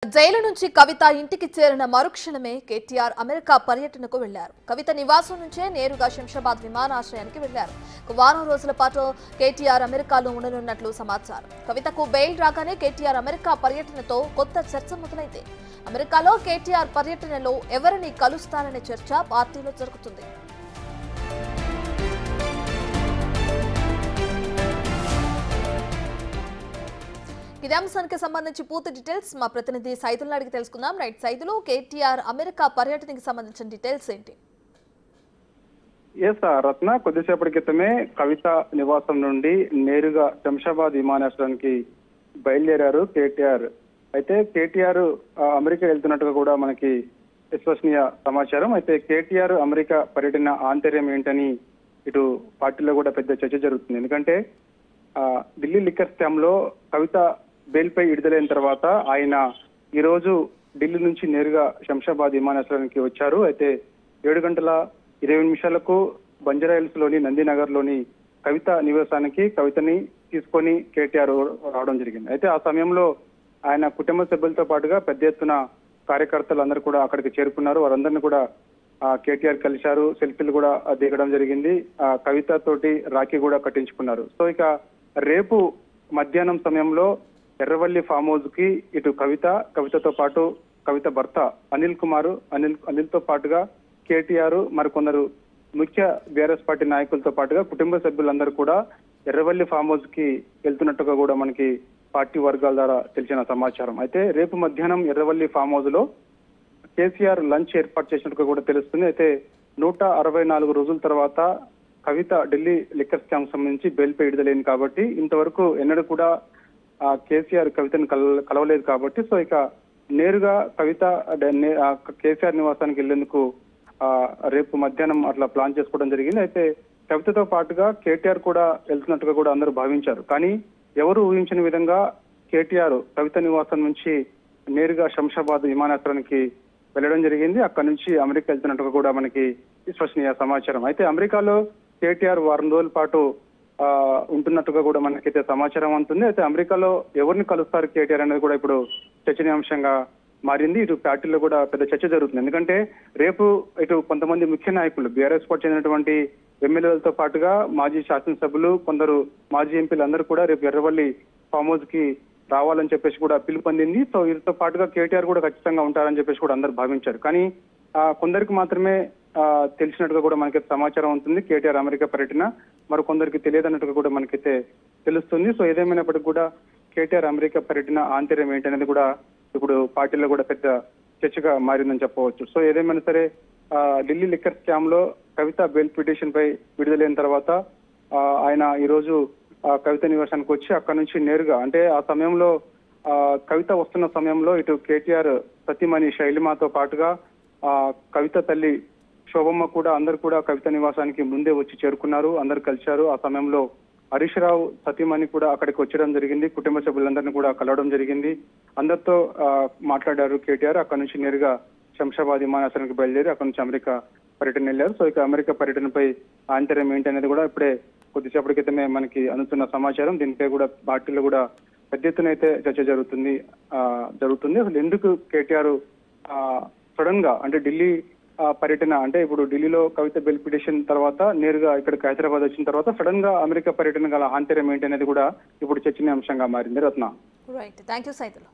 Jail నుంచి కవిత ఇంటికి చేరిన మరుక్షణమే కేటీఆర్ అమెరికా పర్యటనకు వెళ్లారు. కవిత నివాసం నుంచే నేరుగా శంషాబాద్ విమానాశ్రయానికి వెళ్లారు. వారం రోజుల పాటు కేటీఆర్ అమెరికాలో ఉండనున్నట్లు సమాచారం. కవితకు బెయిల్ రాగానే కేటీఆర్ అమెరికా పర్యటనతో కొత్త చర్చ మొదలైంది. అమెరికాలో కేటీఆర్ పర్యటనలో ఎవరిని కలుస్తారనే చర్చ పార్టీలో జరుగుతుంది. ఇదే అంశానికి సంబంధించి పూర్తి డీటెయిల్స్ మా ప్రతినిధి సైదుల్ని అడిగి తెలుసుకుందాం. రైట్ సైదులు, కేటీఆర్ అమెరికా పర్యటనకి సంబంధించిన డీటెయిల్స్ ఏంటి? రత్న, కొద్దిసేపటి క్రితమే కవిత నివాసం నుండి నేరుగా శంషాబాద్ విమానాశ్రయానికి బయలుదేరారు కేటీఆర్. అయితే కేటీఆర్ అమెరికా వెళ్తున్నట్టుగా కూడా మనకి విశ్వసనీయ సమాచారం. అయితే కేటీఆర్ అమెరికా పర్యటన ఆంతర్యం ఏంటని ఇటు పార్టీలో కూడా పెద్ద చర్చ జరుగుతుంది. ఎందుకంటే ఢిల్లీ లిక్కర్ స్కామ్ లో కవిత బెయిల్ పై విడుదలైన తర్వాత ఆయన ఈ రోజు ఢిల్లీ నుంచి నేరుగా శంషాబాద్ విమానాశ్రయానికి వచ్చారు. అయితే 7:20 బంజారాహిల్స్ లోని నందినగర్ లోని కవిత నివాసానికి కవితని తీసుకొని కేటీఆర్ రావడం జరిగింది. అయితే ఆ సమయంలో ఆయన కుటుంబ సభ్యులతో పాటుగా పెద్ద ఎత్తున కార్యకర్తలు అందరూ కూడా అక్కడికి చేరుకున్నారు. వారందరినీ కూడా కేటీఆర్ కలిశారు. సెల్ఫీలు కూడా దిగడం జరిగింది. కవిత తోటి రాఖీ కూడా కట్టించుకున్నారు. సో ఇక రేపు మధ్యాహ్నం సమయంలో ఎర్రవల్లి ఫామ్ హౌస్ కి ఇటు కవితతో పాటు కవిత భర్త అనిల్ తో పాటుగా కేటీఆర్ మరికొందరు ముఖ్య బీఆర్ఎస్ పార్టీ నాయకులతో పాటుగా కుటుంబ సభ్యులందరూ కూడా ఎర్రవల్లి ఫామ్ హౌస్ కి వెళ్తున్నట్టుగా కూడా మనకి పార్టీ వర్గాల ద్వారా తెలిసిన సమాచారం. అయితే రేపు మధ్యాహ్నం ఎర్రవల్లి ఫామ్ హౌస్ లో కేసీఆర్ లంచ్ ఏర్పాటు చేసినట్టుగా కూడా తెలుస్తుంది. అయితే 164 రోజుల తర్వాత కవిత ఢిల్లీ లిక్కర్ స్కామ్ సంబంధించి బెయిల్ పై విడుదలైంది కాబట్టి ఇంతవరకు ఎన్నడూ కూడా కేసీఆర్ కవితను కలవలేదు కాబట్టి సో ఇక నేరుగా కవిత కేసీఆర్ నివాసానికి వెళ్లేందుకు రేపు మధ్యాహ్నం అట్లా ప్లాన్ చేసుకోవడం జరిగింది. అయితే కవితతో పాటుగా కేటీఆర్ కూడా వెళ్తున్నట్టుగా కూడా అందరూ భావించారు. కానీ ఎవరు ఊహించిన విధంగా కేటీఆర్ కవిత నివాసం నుంచి నేరుగా శంషాబాద్ విమానాశ్రయానికి వెళ్లడం జరిగింది. అక్కడి నుంచి అమెరికా వెళ్తున్నట్టుగా కూడా మనకి విశ్వసనీయ సమాచారం. అయితే అమెరికాలో కేటీఆర్ వారం రోజుల పాటు ఉంటున్నట్టుగా కూడా మనకైతే సమాచారం అందుతుంది. అయితే అమెరికాలో ఎవరిని కలుస్తారు కేటీఆర్ అనేది కూడా ఇప్పుడు చర్చనీయాంశంగా మారింది. ఇటు పార్టీలో కూడా పెద్ద చర్చ జరుగుతుంది. ఎందుకంటే రేపు ఇటు కొంతమంది ముఖ్య నాయకులు బీఆర్ఎస్ పార్టీ చెందినటువంటి ఎమ్మెల్యేలతో పాటుగా మాజీ శాసనసభ్యులు కొందరు మాజీ ఎంపీలు అందరూ కూడా రేపు ఎర్రవల్లి ఫామ్ హౌస్ కి రావాలని చెప్పేసి కూడా పిలుపొందింది. సో వీరితో పాటుగా కేటీఆర్ కూడా ఖచ్చితంగా ఉంటారని చెప్పేసి కూడా అందరూ భావించారు. కానీ కొందరికి మాత్రమే తెలిసినట్టుగా కూడా మనకైతే సమాచారం ఉంటుంది కేటీఆర్ అమెరికా పర్యటన. మరి కొందరికి తెలియదన్నట్టుగా కూడా మనకైతే తెలుస్తుంది. సో ఏదేమైనప్పటికీ కూడా కేటీఆర్ అమెరికా పర్యటన ఆంతర్యం ఏంటనేది కూడా ఇప్పుడు పార్టీలో కూడా పెద్ద చర్చగా మారిందని చెప్పవచ్చు. సో ఏదేమైనా సరే ఢిల్లీ లిక్కర్ స్కామ్ లో కవిత బెయిల్ పిటిషన్ పై విడుదలైన తర్వాత ఆయన ఈ రోజు కవిత నివాసానికి వచ్చి అక్కడ నుంచి నేరుగా అంటే ఆ సమయంలో కవిత వస్తున్న సమయంలో ఇటు కేటీఆర్ సతీమణి శైలిమాతో పాటుగా కవిత తల్లి శోభమ్మ కూడా అందరు కూడా కవిత నివాసానికి ముందే వచ్చి చేరుకున్నారు. అందరు కలిశారు. ఆ సమయంలో హరీష్ రావు సతీమణి కూడా అక్కడికి వచ్చడం జరిగింది. కుటుంబ సభ్యులందరినీ కూడా కలవడం జరిగింది. అందరితో మాట్లాడారు కేటీఆర్. అక్కడ నుంచి నేరుగా శంషాబాద్ విమానాశ్రయానికి బయలుదేరి అక్కడ నుంచి అమెరికా పర్యటన వెళ్ళారు. సో ఇక అమెరికా పర్యటనపై ఆంతర్యం ఏంటి అనేది కూడా ఇప్పుడే కొద్దిసేపటి క్రితమే మనకి అందుతున్న సమాచారం. దీనిపై కూడా పార్టీలో కూడా పెద్ద ఎత్తున అయితే చర్చ జరుగుతుంది. అసలు ఎందుకు కేటీఆర్ సడన్ గా అంటే ఢిల్లీ పర్యటన అంటే ఇప్పుడు ఢిల్లీలో కవిత బెయిల్ పిటిషన్ తర్వాత నేరుగా ఇక్కడికి హైదరాబాద్ వచ్చిన తర్వాత సడన్ గా అమెరికా పర్యటన గల ఆంతర్యం ఏంటి అనేది కూడా ఇప్పుడు చర్చనీయాంశంగా మారింది. రత్న. Right, thank you Saidulu.